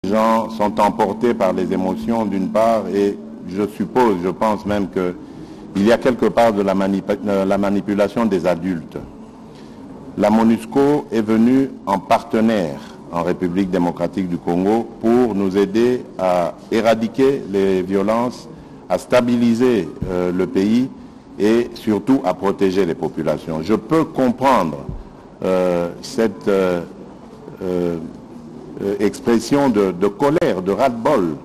Les gens sont emportés par les émotions d'une part et je pense même qu'il y a quelque part de la manipulation des adultes. La MONUSCO est venue en partenaire en République démocratique du Congo pour nous aider à éradiquer les violences, à stabiliser le pays et surtout à protéger les populations. Je peux comprendre cette expression de colère, de ras-le-bol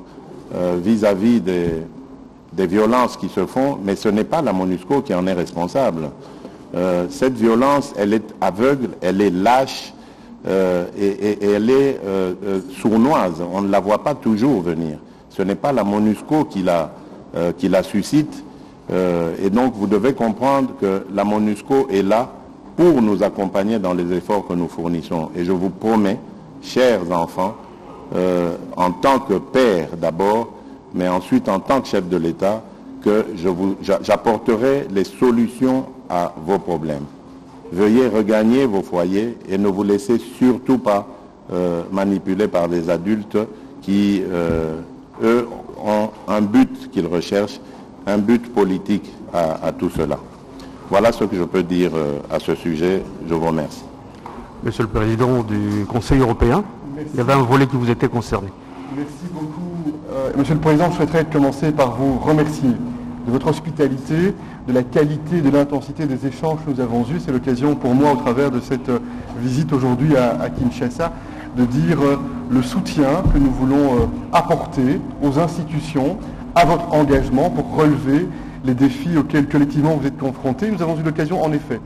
vis-à-vis des violences qui se font, mais ce n'est pas la MONUSCO qui en est responsable. Cette violence, elle est aveugle, elle est lâche et elle est sournoise. On ne la voit pas toujours venir. Ce n'est pas la MONUSCO qui la suscite. Et donc vous devez comprendre que la MONUSCO est là pour nous accompagner dans les efforts que nous fournissons. Et je vous promets, chers enfants, en tant que père d'abord, mais ensuite en tant que chef de l'État, que j'apporterai les solutions à vos problèmes. Veuillez regagner vos foyers et ne vous laissez surtout pas manipuler par des adultes qui, eux, ont un but qu'ils recherchent, un but politique à tout cela. Voilà ce que je peux dire à ce sujet. Je vous remercie. Monsieur le Président du Conseil européen, merci. Il y avait un volet qui vous était concerné. Merci beaucoup. Monsieur le Président, je souhaiterais commencer par vous remercier de votre hospitalité, de la qualité, de l'intensité des échanges que nous avons eus. C'est l'occasion pour moi, au travers de cette visite aujourd'hui à Kinshasa, de dire le soutien que nous voulons apporter aux institutions, à votre engagement pour relever les défis auxquels collectivement vous êtes confrontés. Nous avons eu l'occasion, en effet,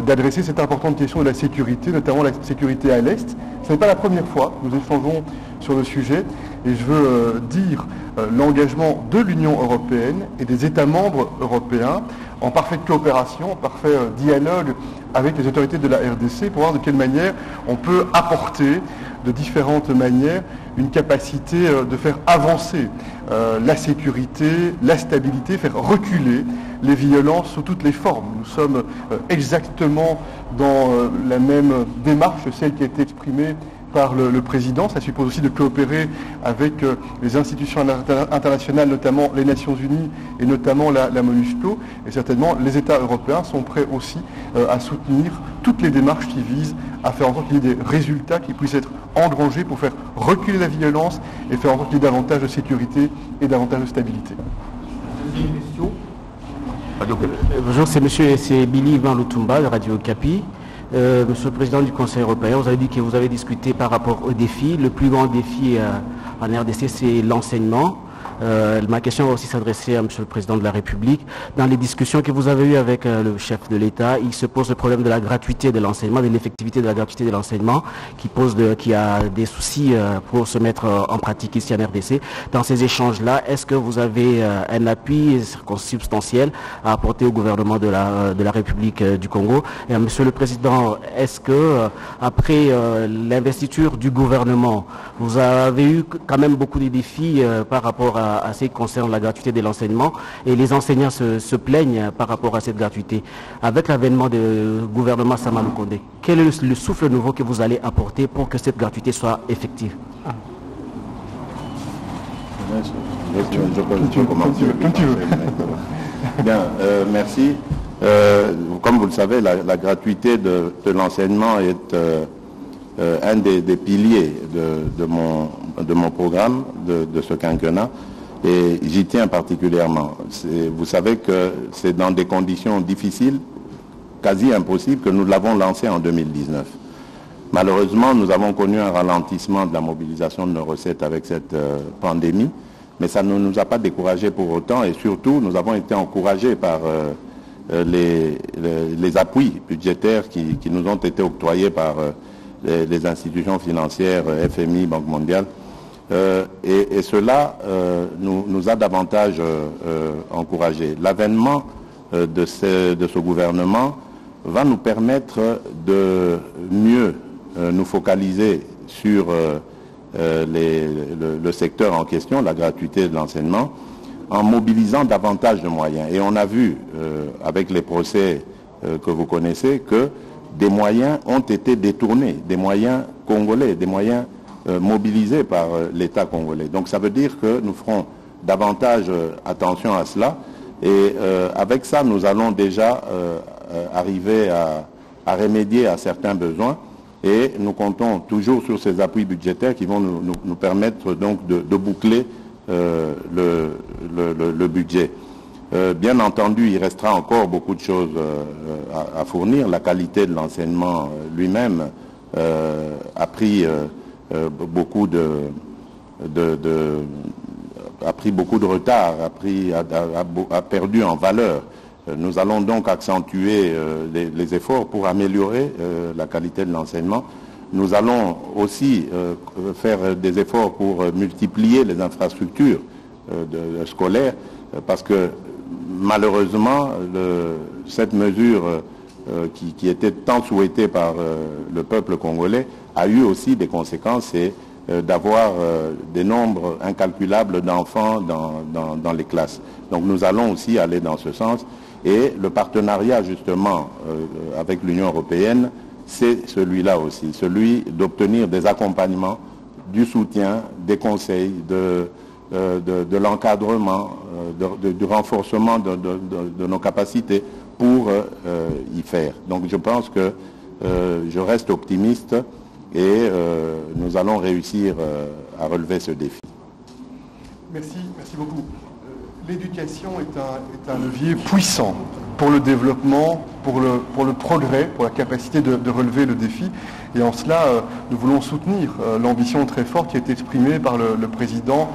d'adresser cette importante question de la sécurité, notamment la sécurité à l'Est. Ce n'est pas la première fois que nous échangeons sur le sujet et je veux dire l'engagement de l'Union européenne et des États membres européens en parfaite coopération, en parfait dialogue avec les autorités de la RDC pour voir de quelle manière on peut apporter de différentes manières une capacité de faire avancer la sécurité, la stabilité, faire reculer les violences sous toutes les formes. Nous sommes exactement dans la même démarche, celle qui a été exprimée par le Président. Ça suppose aussi de coopérer avec les institutions internationales, notamment les Nations Unies et notamment la MONUSCO. Et certainement, les États européens sont prêts aussi à soutenir toutes les démarches qui visent à faire en sorte qu'il y ait des résultats qui puissent être engrangés pour faire reculer la violence et faire en sorte qu'il y ait davantage de sécurité et davantage de stabilité. Deuxième question. Bonjour, c'est Billy Van Lutumba de Radio Okapi. Monsieur le Président du Conseil européen, vous avez dit que vous avez discuté par rapport aux défis. Le plus grand défi en RDC, c'est l'enseignement. Ma question va aussi s'adresser à Monsieur le Président de la République. Dans les discussions que vous avez eues avec le chef de l'État, il se pose le problème de la gratuité de l'enseignement, de l'effectivité de la gratuité de l'enseignement, qui a des soucis pour se mettre en pratique ici en RDC. Dans ces échanges-là, est-ce que vous avez un appui substantiel à apporter au gouvernement de la République du Congo? Et Monsieur le Président, est-ce que après l'investiture du gouvernement, vous avez eu quand même beaucoup de défis par rapport à ce qui concerne la gratuité de l'enseignement et les enseignants se plaignent par rapport à cette gratuité. Avec l'avènement du gouvernement Sama Lukonde, quel est le souffle nouveau que vous allez apporter pour que cette gratuité soit effective? Bien, merci. Comme vous le savez, la gratuité de l'enseignement est un des piliers de mon programme, de ce quinquennat, et j'y tiens particulièrement. Vous savez que c'est dans des conditions difficiles, quasi impossibles, que nous l'avons lancé en 2019. Malheureusement, nous avons connu un ralentissement de la mobilisation de nos recettes avec cette pandémie, mais ça ne nous a pas découragés pour autant, et surtout, nous avons été encouragés par les appuis budgétaires qui nous ont été octroyés par les institutions financières, FMI, Banque mondiale, et cela nous a davantage encouragés. L'avènement de ce gouvernement va nous permettre de mieux nous focaliser sur le secteur en question, la gratuité de l'enseignement, en mobilisant davantage de moyens. Et on a vu, avec les procès que vous connaissez, que des moyens ont été détournés, des moyens congolais, des moyens mobilisés par l'État congolais. Donc ça veut dire que nous ferons davantage attention à cela. Et avec ça, nous allons déjà arriver à remédier à certains besoins. Et nous comptons toujours sur ces appuis budgétaires qui vont nous permettre donc de boucler le budget. Bien entendu, il restera encore beaucoup de choses à fournir. La qualité de l'enseignement lui-même a pris beaucoup de retard, a perdu en valeur. Nous allons donc accentuer les efforts pour améliorer la qualité de l'enseignement. Nous allons aussi faire des efforts pour multiplier les infrastructures scolaires parce que malheureusement, cette mesure qui était tant souhaitée par le peuple congolais a eu aussi des conséquences, c'est d'avoir des nombres incalculables d'enfants dans les classes. Donc nous allons aussi aller dans ce sens. Et le partenariat justement avec l'Union européenne, c'est celui-là aussi, celui d'obtenir des accompagnements, du soutien, des conseils, de l'encadrement, du renforcement de nos capacités pour y faire. Donc je pense que je reste optimiste et nous allons réussir à relever ce défi. Merci beaucoup. L'éducation est un levier puissant pour le développement, pour le progrès, pour la capacité de relever le défi. Et en cela, nous voulons soutenir l'ambition très forte qui a été exprimée par le président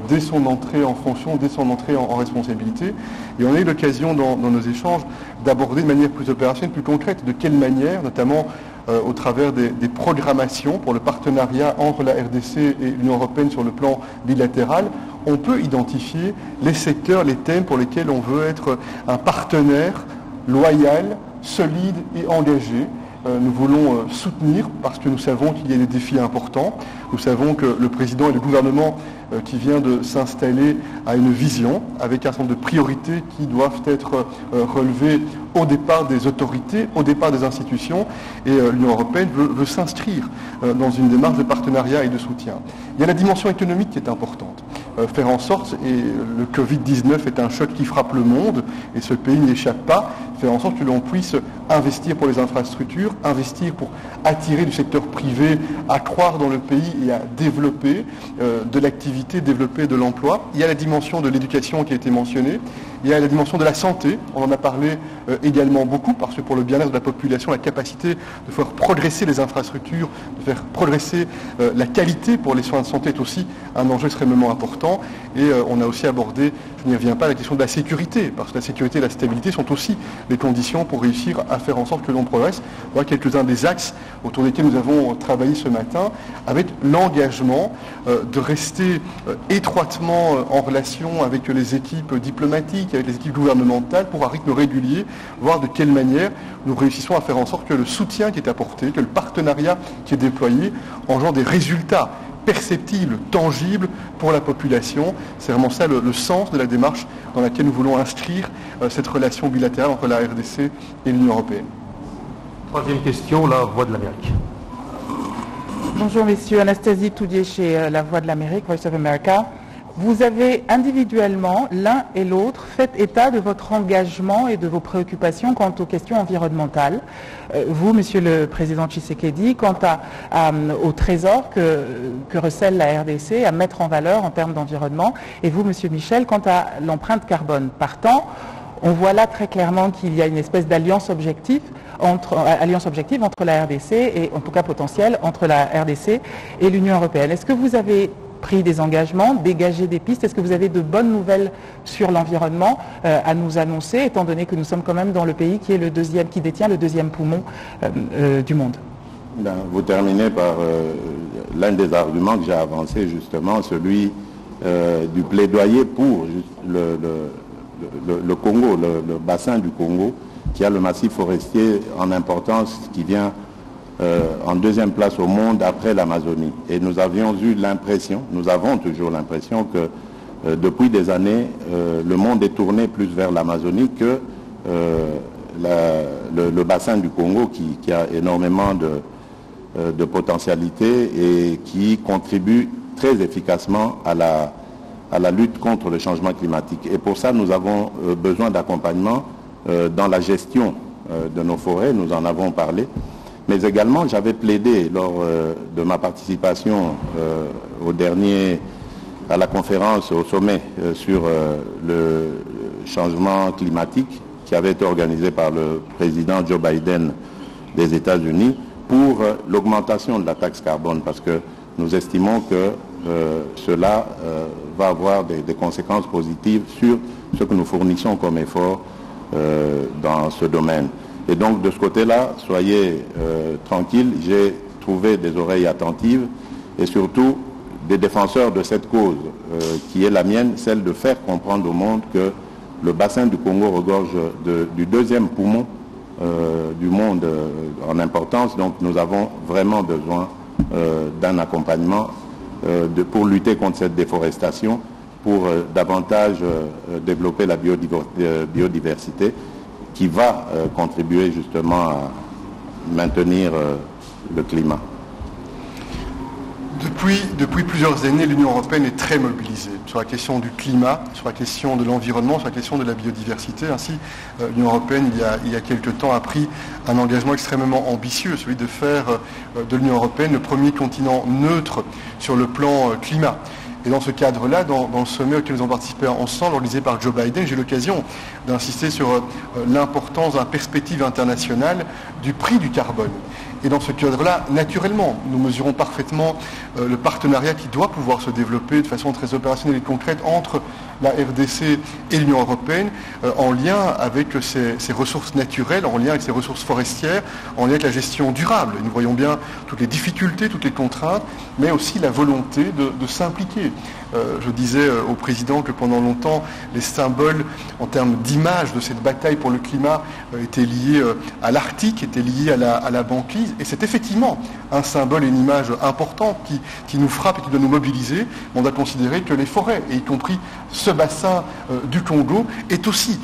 dès son entrée en fonction, dès son entrée en responsabilité. Et on a eu l'occasion dans nos échanges d'aborder de manière plus opérationnelle, plus concrète, de quelle manière, notamment au travers des programmations pour le partenariat entre la RDC et l'Union européenne sur le plan bilatéral, on peut identifier les secteurs, les thèmes pour lesquels on veut être un partenaire loyal, solide et engagé. Nous voulons soutenir parce que nous savons qu'il y a des défis importants. Nous savons que le président et le gouvernement qui vient de s'installer a une vision avec un certain nombre de priorités qui doivent être relevées au départ des autorités, au départ des institutions. Et l'Union européenne veut s'inscrire dans une démarche de partenariat et de soutien. Il y a la dimension économique qui est importante. Faire en sorte, et le Covid-19 est un choc qui frappe le monde, et ce pays n'y échappe pas, faire en sorte que l'on puisse investir pour les infrastructures, investir pour attirer du secteur privé à croire dans le pays et à développer de l'activité, développer de l'emploi. Il y a la dimension de l'éducation qui a été mentionnée, il y a la dimension de la santé, on en a parlé également beaucoup, parce que pour le bien-être de la population, la capacité de faire progresser les infrastructures, de faire progresser la qualité pour les soins de santé est aussi un enjeu extrêmement important. Et on a aussi abordé, je n'y reviens pas, la question de la sécurité, parce que la sécurité et la stabilité sont aussi les conditions pour réussir à faire en sorte que l'on progresse. Voilà quelques-uns des axes autour desquels nous avons travaillé ce matin, avec l'engagement de rester étroitement en relation avec les équipes diplomatiques, avec les équipes gouvernementales, pour un rythme régulier, voir de quelle manière nous réussissons à faire en sorte que le soutien qui est apporté, que le partenariat qui est déployé engendre des résultats perceptibles, tangibles pour la population. C'est vraiment ça le sens de la démarche dans laquelle nous voulons inscrire cette relation bilatérale entre la RDC et l'Union européenne. Troisième question, la Voix de l'Amérique. Bonjour messieurs, Anastasie Toudier chez La Voix de l'Amérique, Voice of America. Vous avez individuellement, l'un et l'autre, fait état de votre engagement et de vos préoccupations quant aux questions environnementales. Vous, Monsieur le Président Tshisekedi, quant au trésor que recèle la RDC à mettre en valeur en termes d'environnement, et vous, Monsieur Michel, quant à l'empreinte carbone. Partant, on voit là très clairement qu'il y a une espèce d'alliance objective entre la RDC, et en tout cas potentielle, entre la RDC et l'Union européenne. Est-ce que vous avez pris des engagements, dégagé des pistes? Est-ce que vous avez de bonnes nouvelles sur l'environnement à nous annoncer, étant donné que nous sommes quand même dans le pays qui est qui détient le deuxième poumon du monde? Vous terminez par l'un des arguments que j'ai avancé, justement, celui du plaidoyer pour le Congo, le bassin du Congo, qui a le massif forestier en importance, qui vient en deuxième place au monde après l'Amazonie. Et nous avons toujours l'impression que depuis des années, le monde est tourné plus vers l'Amazonie que le bassin du Congo qui a énormément de potentialité et qui contribue très efficacement à la lutte contre le changement climatique. Et pour ça, nous avons besoin d'accompagnement dans la gestion de nos forêts, nous en avons parlé. Mais également, j'avais plaidé lors de ma participation à la conférence, au sommet sur le changement climatique qui avait été organisé par le président Joe Biden des États-Unis pour l'augmentation de la taxe carbone, parce que nous estimons que cela va avoir des conséquences positives sur ce que nous fournissons comme effort dans ce domaine. Et donc de ce côté-là, soyez tranquilles, j'ai trouvé des oreilles attentives et surtout des défenseurs de cette cause qui est la mienne, celle de faire comprendre au monde que le bassin du Congo regorge du deuxième poumon du monde en importance. Donc nous avons vraiment besoin d'un accompagnement pour lutter contre cette déforestation, pour davantage développer la biodiversité qui va contribuer justement à maintenir le climat. Depuis plusieurs années, l'Union européenne est très mobilisée sur la question du climat, sur la question de l'environnement, sur la question de la biodiversité. Ainsi, l'Union européenne, il y a quelque temps, a pris un engagement extrêmement ambitieux, celui de faire de l'Union européenne le premier continent neutre sur le plan climat. Et dans ce cadre-là, dans le sommet auquel nous avons participé ensemble, organisé par Joe Biden, j'ai eu l'occasion d'insister sur l'importance d'une perspective internationale du prix du carbone. Et dans ce cadre-là, naturellement, nous mesurons parfaitement le partenariat qui doit pouvoir se développer de façon très opérationnelle et concrète entre la RDC et l'Union européenne, en lien avec ses ressources naturelles, en lien avec ses ressources forestières, en lien avec la gestion durable. Et nous voyons bien toutes les difficultés, toutes les contraintes, mais aussi la volonté de s'impliquer. Je disais au président que pendant longtemps, les symboles en termes d'image de cette bataille pour le climat étaient liés à l'Arctique, étaient liés à la banquise. Et c'est effectivement un symbole et une image importante qui nous frappe et qui doit nous mobiliser. On doit considérer que les forêts, et y compris ce bassin du Congo, est aussi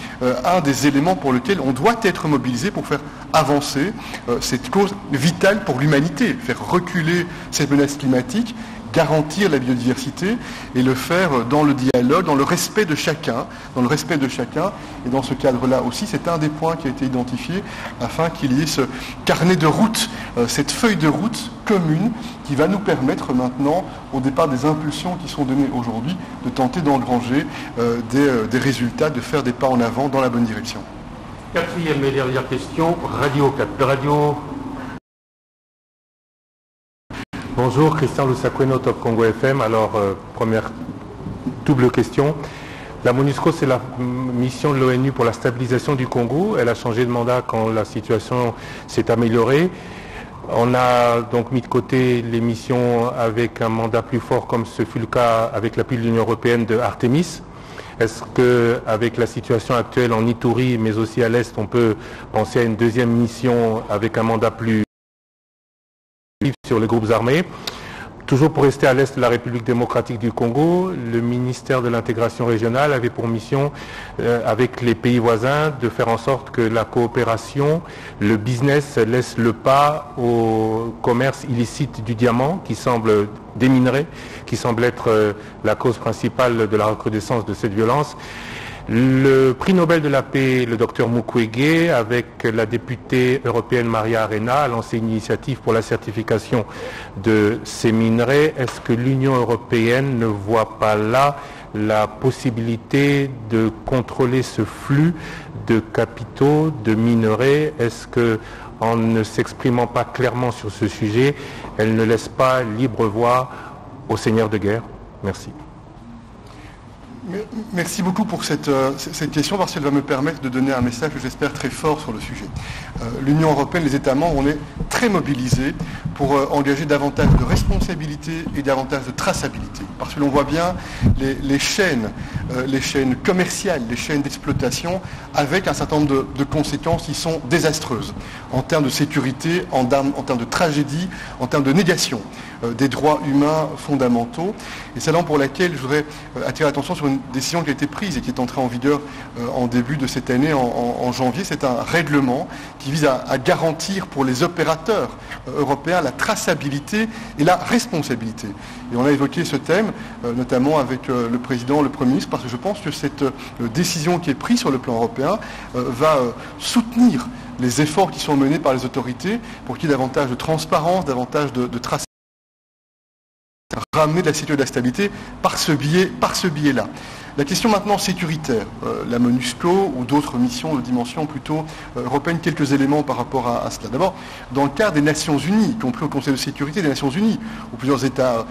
un des éléments pour lesquels on doit être mobilisé pour faire avancer cette cause vitale pour l'humanité, faire reculer cette menace climatique, garantir la biodiversité et le faire dans le dialogue, dans le respect de chacun, Et dans ce cadre-là aussi, c'est un des points qui a été identifié afin qu'il y ait ce carnet de route, cette feuille de route commune qui va nous permettre maintenant, au départ des impulsions qui sont données aujourd'hui, de tenter d'engranger des résultats, de faire des pas en avant dans la bonne direction. Quatrième et dernière question, Radio 4. Bonjour, Christian Lusakweno, Top Congo FM. Alors, première double question. La MONUSCO, c'est la mission de l'ONU pour la stabilisation du Congo. Elle a changé de mandat quand la situation s'est améliorée. On a donc mis de côté les missions avec un mandat plus fort, comme ce fut le cas avec l'appui de l'Union européenne de Artemis. Est-ce qu'avec la situation actuelle en Ituri, mais aussi à l'Est, on peut penser à une deuxième mission avec un mandat plus sur les groupes armés? Toujours pour rester à l'est de la République démocratique du Congo, le ministère de l'intégration régionale avait pour mission, avec les pays voisins, de faire en sorte que la coopération, le business laisse le pas au commerce illicite du diamant, des minerais, qui semble être la cause principale de la recrudescence de cette violence. Le prix Nobel de la paix, le docteur Mukwege, avec la députée européenne Maria Arena, a lancé une initiative pour la certification de ces minerais. Est-ce que l'Union européenne ne voit pas là la possibilité de contrôler ce flux de capitaux, de minerais? Est-ce que, en ne s'exprimant pas clairement sur ce sujet, elle ne laisse pas libre voie aux seigneurs de guerre? Merci. Merci beaucoup pour cette question, parce qu'elle va me permettre de donner un message que j'espère très fort sur le sujet. L'Union européenne, les États membres, on est très mobilisés pour engager davantage de responsabilité et davantage de traçabilité. Parce que l'on voit bien les chaînes commerciales, les chaînes d'exploitation, avec un certain nombre de conséquences qui sont désastreuses en termes de sécurité, en termes de tragédie, en termes de négation. des droits humains fondamentaux. Et c'est là pour laquelle je voudrais attirer l'attention sur une décision qui a été prise et qui est entrée en vigueur en début de cette année, en janvier. C'est un règlement qui vise à garantir pour les opérateurs européens la traçabilité et la responsabilité. Et on a évoqué ce thème, notamment avec le président, le Premier ministre, parce que je pense que cette décision qui est prise sur le plan européen va soutenir les efforts qui sont menés par les autorités pour qu'il y ait davantage de transparence, davantage de traçabilité, ramener de la sécurité et de la stabilité par ce biais-là. La question maintenant sécuritaire, la MONUSCO ou d'autres missions de dimension plutôt européenne, quelques éléments par rapport à cela. D'abord, dans le cadre des Nations Unies, y compris au Conseil de sécurité des Nations Unies, où plusieurs États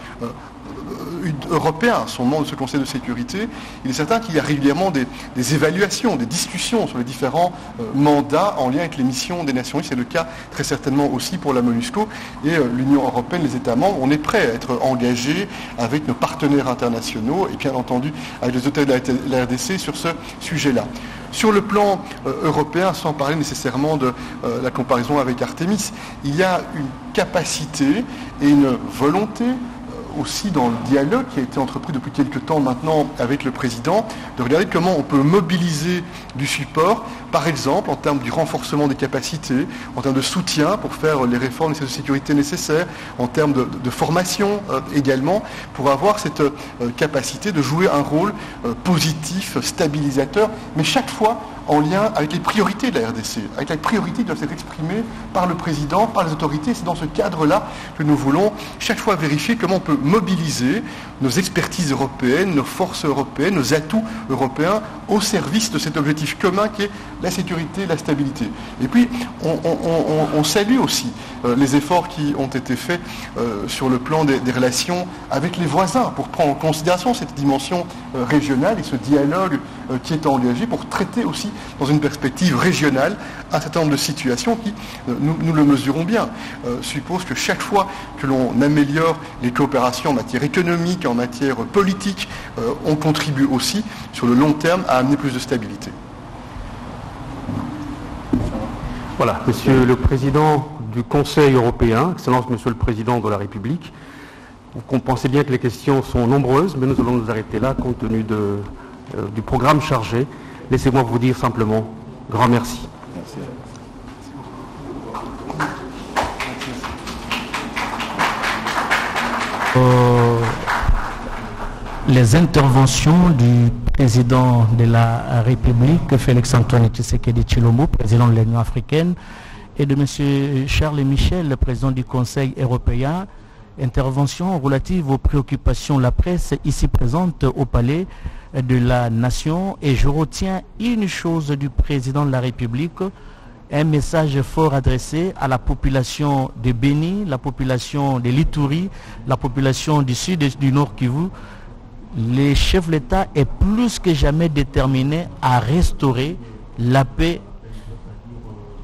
européens sont membres de ce Conseil de sécurité, il est certain qu'il y a régulièrement des évaluations, des discussions sur les différents mandats en lien avec les missions des Nations Unies. C'est le cas très certainement aussi pour la MONUSCO et l'Union européenne, les États membres. On est prêt à être engagés avec nos partenaires internationaux et bien entendu avec les autorités de la RDC sur ce sujet-là. Sur le plan européen, sans parler nécessairement de la comparaison avec Artemis, il y a une capacité et une volonté aussi dans le dialogue qui a été entrepris depuis quelques temps maintenant avec le président, de regarder comment on peut mobiliser du support, par exemple en termes du renforcement des capacités, en termes de soutien pour faire les réformes de sécurité nécessaires, en termes de formation également, pour avoir cette capacité de jouer un rôle positif, stabilisateur, mais chaque fois en lien avec les priorités de la RDC, avec la priorité qui doit être exprimée par le président, par les autorités. C'est dans ce cadre-là que nous voulons chaque fois vérifier comment on peut mobiliser nos expertises européennes, nos forces européennes, nos atouts européens au service de cet objectif commun qui est la sécurité et la stabilité. Et puis, on salue aussi les efforts qui ont été faits sur le plan des relations avec les voisins pour prendre en considération cette dimension régionale et ce dialogue qui est engagé pour traiter aussi dans une perspective régionale un certain nombre de situations qui, nous le mesurons bien, suppose que chaque fois que l'on améliore les coopérations en matière économique, en matière politique, on contribue aussi sur le long terme à amener plus de stabilité. Voilà, Monsieur le Président du Conseil européen, Excellence Monsieur le Président de la République, vous comprenez bien que les questions sont nombreuses, mais nous allons nous arrêter là compte tenu du programme chargé. Laissez-moi vous dire simplement grand merci. Merci. Les interventions du président de la République, Félix-Antoine Tshisekedi Tshilombo, président de l'Union africaine, et de M. Charles Michel, le président du Conseil européen, intervention relative aux préoccupations de la presse ici présente au Palais de la Nation. Et je retiens une chose du président de la République, un message fort adressé à la population de Béni, la population de l'Ituri, la population du sud et du nord Kivu. Les chefs de l'État est plus que jamais déterminé à restaurer la paix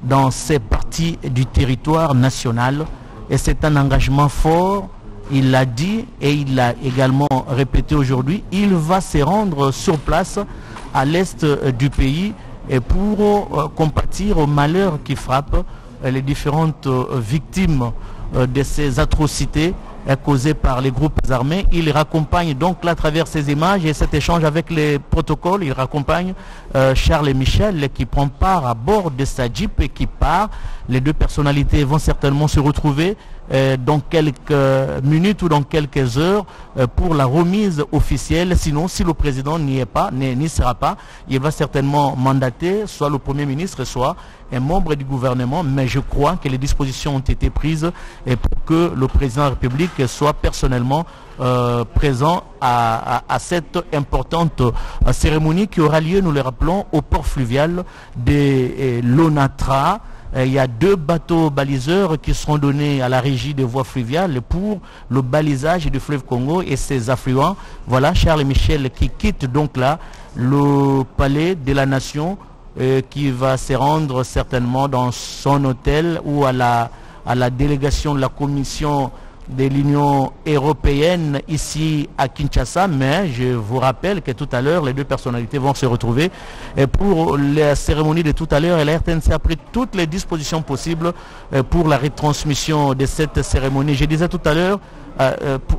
dans ces parties du territoire national. Et c'est un engagement fort, il l'a dit et il l'a également répété aujourd'hui. Il va se rendre sur place à l'est du pays et pour compatir au malheur qui frappe les différentes victimes de ces atrocités causées par les groupes armés. Il raccompagne donc là à travers ces images et cet échange avec les protocoles, il raccompagne Charles Michel qui prend part à bord de sa Jeep et qui part. Les deux personnalités vont certainement se retrouver dans quelques minutes ou dans quelques heures pour la remise officielle. Sinon, si le président n'y sera pas, il va certainement mandater soit le Premier ministre, soit un membre du gouvernement. Mais je crois que les dispositions ont été prises pour que le président de la République soit personnellement présent à cette importante cérémonie qui aura lieu, nous le rappelons, au port fluvial de l'Onatra. Il y a 2 bateaux baliseurs qui seront donnés à la régie des voies fluviales pour le balisage du fleuve Congo et ses affluents. Voilà Charles Michel qui quitte donc là le palais de la Nation qui va se rendre certainement dans son hôtel ou à la délégation de la commission de l'Union européenne ici à Kinshasa, mais je vous rappelle que tout à l'heure, les deux personnalités vont se retrouver pour la cérémonie de tout à l'heure et la RTNC a pris toutes les dispositions possibles pour la retransmission de cette cérémonie. Je disais tout à l'heure,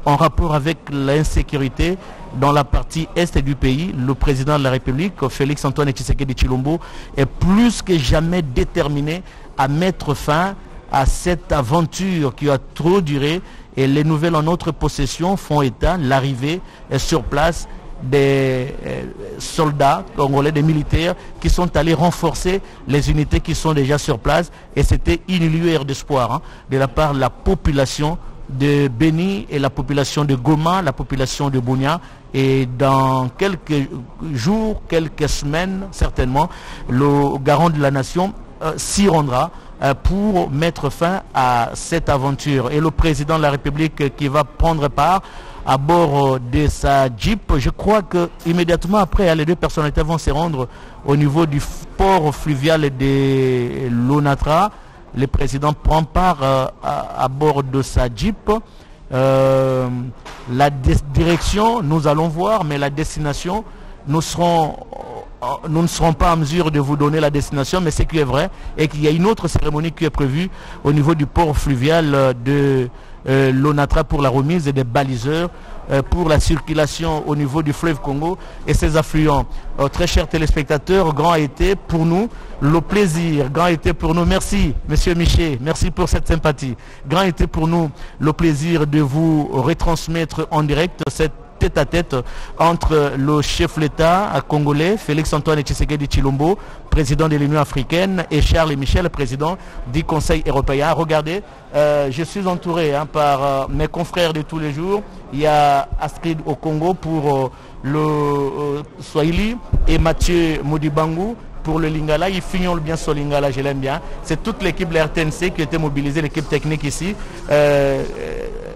en rapport avec l'insécurité dans la partie est du pays, le président de la République, Félix Antoine Tshisekedi Tshilombo, est plus que jamais déterminé à mettre fin à cette aventure qui a trop duré, et les nouvelles en notre possession font état l'arrivée sur place des soldats congolais, des militaires qui sont allés renforcer les unités qui sont déjà sur place, et c'était une lueur d'espoir de la part de la population de Beni et la population de Goma, la population de Bunia. Et dans quelques jours, quelques semaines certainement, le garant de la nation s'y rendra pour mettre fin à cette aventure. Et le président de la République qui va prendre part à bord de sa Jeep, je crois que immédiatement après, les deux personnalités vont se rendre au niveau du port fluvial de l'Onatra. Le président prend part à bord de sa Jeep. La direction, nous allons voir, mais la destination, nous ne serons pas en mesure de vous donner la destination, mais ce qui est vrai est qu'il y a une autre cérémonie qui est prévue au niveau du port fluvial de l'Onatra pour la remise des baliseurs pour la circulation au niveau du fleuve Congo et ses affluents. Très chers téléspectateurs, grand a été pour nous le plaisir, grand a été pour nous, merci Monsieur Miché, merci pour cette sympathie, grand a été pour nous le plaisir de vous retransmettre en direct cette tête-à-tête entre le chef de l'État congolais, Félix Antoine Tshisekedi Tshilombo, président de l'Union africaine, et Charles Michel, président du Conseil européen. Regardez, je suis entouré par mes confrères de tous les jours. Il y a Astrid au Congo pour le Swahili et Mathieu Modibangu pour le Lingala. Il fignole bien sur Lingala, je l'aime bien. C'est toute l'équipe de la RTNC qui était mobilisée, l'équipe technique ici.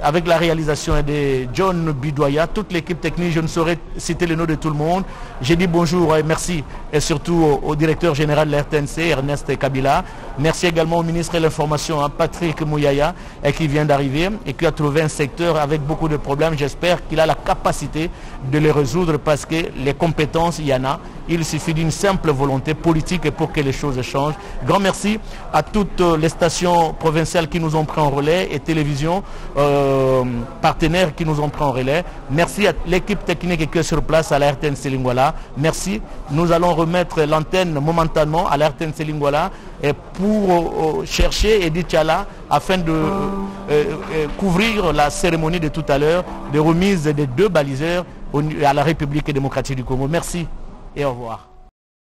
Avec la réalisation de John Bidoya, toute l'équipe technique, je ne saurais citer le nom de tout le monde. J'ai dit bonjour et merci, et surtout au directeur général de la RTNC, Ernest Kabila. Merci également au ministre de l'Information, Patrick Mouyaya, qui vient d'arriver et qui a trouvé un secteur avec beaucoup de problèmes. J'espère qu'il a la capacité de les résoudre parce que les compétences, il y en a. Il suffit d'une simple volonté politique pour que les choses changent. Grand merci à toutes les stations provinciales qui nous ont pris en relais et télévisions partenaires qui nous ont pris en relais. Merci à l'équipe technique qui est sur place à la RTNC Lingwala. Merci. Nous allons remettre l'antenne momentanément à la RTNC Lingwala pour chercher Edith Tchala afin de couvrir la cérémonie de tout à l'heure de remise des deux baliseurs à la République démocratique du Congo. Merci et au revoir.